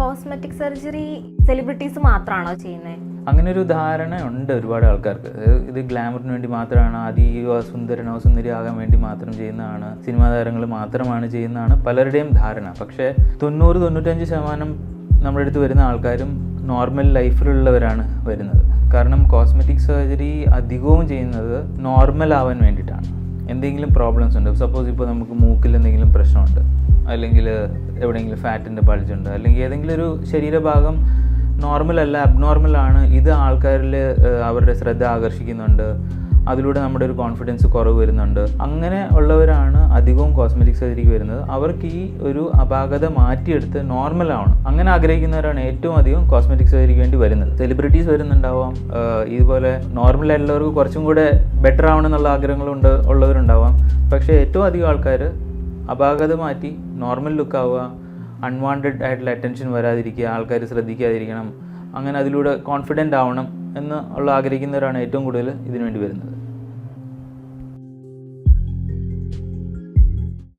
Cosmetic surgery celebrities മാത്രമാണോ ചെയ്യുന്നത്? അങ്ങനെ ഒരു ധാരണ ഉണ്ട് ഒരുപാട് ആൾക്കാർക്ക്. ഇത് ഗ്ലാമറിന് വേണ്ടി മാത്രമാണ്, അതീവ സുന്ദരനോ സുന്ദരിയാകാൻ വേണ്ടി മാത്രം ചെയ്യുന്നതാണ്, സിനിമാ താരങ്ങൾ മാത്രമാണ് ചെയ്യുന്നതാണ് പലരുടെയും ധാരണ. പക്ഷേ 90-95% നമ്മുടെ അടുത്ത് വരുന്ന ആൾക്കാരും നോർമൽ ലൈഫിലുള്ളവരാണ് വരുന്നത്. കാരണം കോസ്മെറ്റിക് സർജറി അധികവും ചെയ്യുന്നത് നോർമൽ ആവാൻ വേണ്ടിയിട്ടാണ്. എന്തെങ്കിലും പ്രോബ്ലംസ് ഉണ്ട്, സപ്പോസ് ഇപ്പോൾ നമുക്ക് മൂക്കിൽ എന്തെങ്കിലും പ്രശ്നമുണ്ട്, അല്ലെങ്കിൽ എവിടെയെങ്കിലും ഫാറ്റിൻ്റെ ബൾജുണ്ട്, അല്ലെങ്കിൽ ഏതെങ്കിലും ഒരു ശരീരഭാഗം നോർമൽ അല്ല, അബ്നോർമലാണ്, ഇത് ആൾക്കാരിൽ അവരുടെ ശ്രദ്ധ ആകർഷിക്കുന്നുണ്ട്, അതിലൂടെ നമ്മുടെ ഒരു കോൺഫിഡൻസ് കുറവ് വരുന്നുണ്ട്. അങ്ങനെ ഉള്ളവരാണ് അധികവും കോസ്മെറ്റിക് സർജറിക്ക് വരുന്നത്. അവർക്ക് ഈ ഒരു അപാകത മാറ്റിയെടുത്ത് നോർമൽ ആവണം, അങ്ങനെ ആഗ്രഹിക്കുന്നവരാണ് ഏറ്റവും അധികം കോസ്മെറ്റിക് സർജറിക്ക് വേണ്ടി വരുന്നത്. സെലിബ്രിറ്റീസ് വരുന്നുണ്ടാവാം, ഇതുപോലെ നോർമൽ ആയിട്ടുള്ളവർക്ക് കുറച്ചും കൂടെ ബെറ്റർ ആവണം എന്നുള്ള ആഗ്രഹങ്ങളുണ്ട് ഉള്ളവരുണ്ടാവാം. പക്ഷേ ഏറ്റവും അധികം ആൾക്കാർ അപാകത മാറ്റി നോർമൽ ലുക്ക് ആവുക, അൺവാണ്ടഡ് ആയിട്ടുള്ള അറ്റൻഷൻ വരാതിരിക്കുക, ആൾക്കാർ ശ്രദ്ധിക്കാതിരിക്കണം, അങ്ങനെ അതിലൂടെ കോൺഫിഡൻ്റ് ആവണം എന്ന് ആഗ്രഹിക്കുന്നവരാണ് ഏറ്റവും കൂടുതൽ ഇതിനു വേണ്ടി വരുന്നത്.